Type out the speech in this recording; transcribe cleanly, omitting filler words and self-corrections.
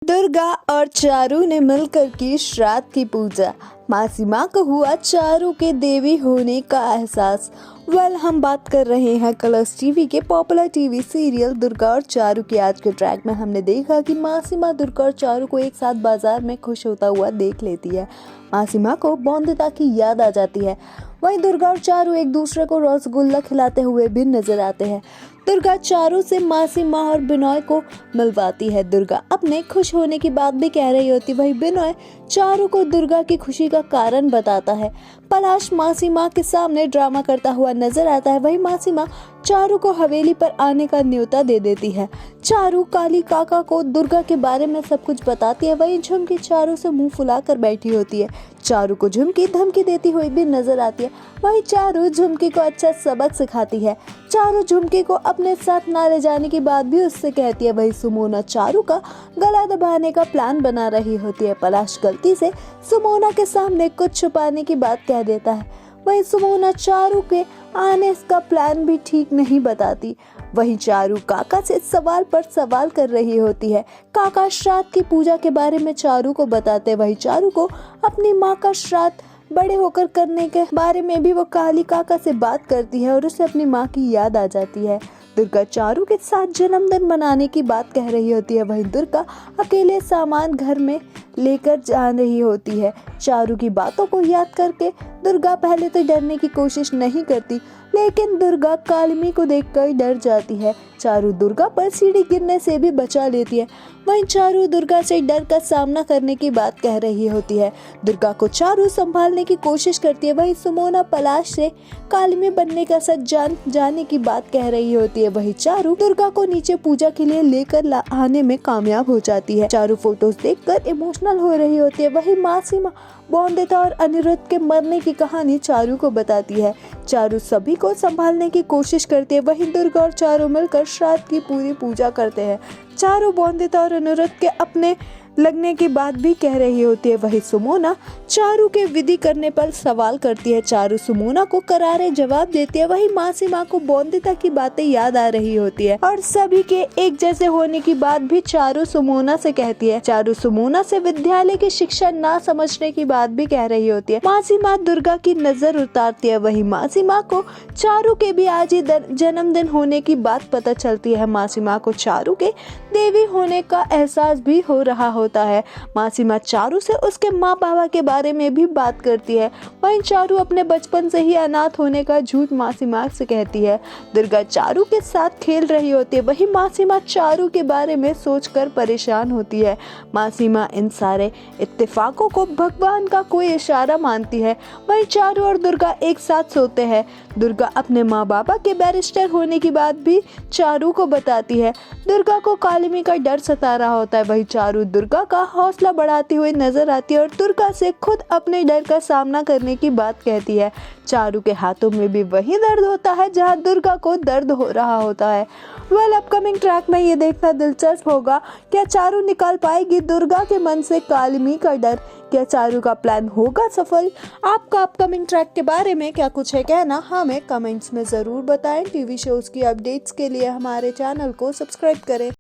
दुर्गा और चारू ने मिलकर की श्राद्ध की पूजा। मासी माँ को हुआ चारू के देवी होने का एहसास। हम बात कर रहे हैं कलर्स टीवी के पॉपुलर टीवी सीरियल दुर्गा और चारू की। आज के ट्रैक में हमने देखा कि मासी माँ दुर्गा और चारू को एक साथ बाजार में खुश होता हुआ देख लेती है। मासी माँ को बौंदिता की याद आ जाती है। वहीं दुर्गा और चारू एक दूसरे को रसगुल्ला खिलाते हुए भी नजर आते हैं। दुर्गा चारू से मासी माँ और बिनोय को मिलवाती है। दुर्गा अपने खुश होने की बात भी कह रही होती। वही बिनोय चारू को दुर्गा की खुशी का कारण बताता है। पलाश मासी माँ के सामने ड्रामा करता हुआ नजर आता है। वही मासी माँ चारू को हवेली पर आने का न्योता दे देती है। चारू काली काका को दुर्गा के बारे में सब कुछ बताती है। वही झुमकी चारू से मुंह फुलाकर बैठी होती है। चारू को झुमकी धमकी देती हुई भी नजर आती है। वही चारू झुमकी को अच्छा सबक सिखाती है। चारू झुमकी को अपने साथ ना ले जाने की बात भी उससे कहती है। वही सुमोना चारू का गला दबाने का प्लान बना रही होती है। पलाश गलती से सुमोना के सामने कुछ छुपाने की बात कह देता है। वही सुमोना चारू के आने का प्लान भी ठीक नहीं बताती। वहीं चारू काका से सवाल पर सवाल कर रही होती है। काका श्राद्ध की पूजा के बारे में चारू को बताते। वही चारू को अपनी माँ का श्राद्ध बड़े होकर करने के बारे में भी वो काली काका से बात करती है और उसे अपनी माँ की याद आ जाती है। दुर्गा चारू के साथ जन्मदिन मनाने की बात कह रही होती है। वहीं दुर्गा अकेले सामान घर में लेकर जा रही होती है। चारू की बातों को याद करके दुर्गा पहले तो डरने की कोशिश नहीं करती, लेकिन दुर्गा कालिमी को देखकर डर जाती है। चारू दुर्गा पर सीढ़ी गिरने से भी बचा लेती है। वहीं चारू दुर्गा से डर का सामना करने की बात कह रही होती है। दुर्गा को चारू संभालने की कोशिश करती है। वहीं सुमोना पलाश से कालिमी बनने का सच जाने की बात कह रही होती है। वहीं चारू दुर्गा को नीचे पूजा के लिए लेकर आने में कामयाब हो जाती है। चारू फोटोज देखकर इमोशनल हो रही होती है। वहीं मासी माँ बौंदिता और अनिरुद्ध के मरने की कहानी चारू को बताती है। चारू सभी को संभालने की कोशिश करती है। वहीं दुर्गा और चारू मिलकर श्राद्ध की पूरी पूजा करते हैं। चारू बौंदिता और अनिरुद्ध के अपने लगने की बात भी कह रही होती है। वही सुमोना चारू के विधि करने पर सवाल करती है। चारू सुमोना को करारे जवाब देती है। वही मासी माँ को बौंदिता की बातें याद आ रही होती है और सभी के एक जैसे होने की बात भी चारू सुमोना से कहती है। चारू सुमोना से विद्यालय की शिक्षा ना समझने की बात भी कह रही होती है। मासी माँ दुर्गा की नजर उतारती है। वही मासी माँ को चारू के भी आज ही जन्मदिन होने की बात पता चलती है। मासी माँ को चारू के देवी होने का एहसास भी हो रहा होता है। मासी माँ चारू से उसके माँ बाबा के बारे में भी बात करती है। वहीं चारू अपने बचपन से ही अनाथ होने का झूठ मासी माँ से कहती है। दुर्गा चारू के साथ खेल रही होती है। वहीं मासी माँ चारू के बारे में सोचकर परेशान होती है। मासी माँ इन सारे इत्तेफाकों को भगवान का कोई इशारा मानती है। वहीं चारू और दुर्गा एक साथ सोते हैं। दुर्गा अपने माँ बाबा के बैरिस्टर होने की बात भी चारू को बताती है। दुर्गा को कालिमी का डर सता रहा होता है। वही चारू दुर्गा का हौसला बढ़ाती हुई नजर आती है और दुर्गा से खुद अपने डर का सामना करने की बात कहती है। चारू के हाथों में भी वही दर्द होता है जहां दुर्गा को दर्द हो रहा होता है। अपकमिंग ट्रैक में ये देखना दिलचस्प होगा, क्या चारू निकाल पाएगी दुर्गा के मन से कालिमी का डर? क्या चारू का प्लान होगा सफल? आपका अपकमिंग ट्रैक के बारे में क्या कुछ है कहना, हमें कमेंट्स में जरूर बताएं। टीवी शोज की अपडेट्स के लिए हमारे चैनल को सब्सक्राइब करें।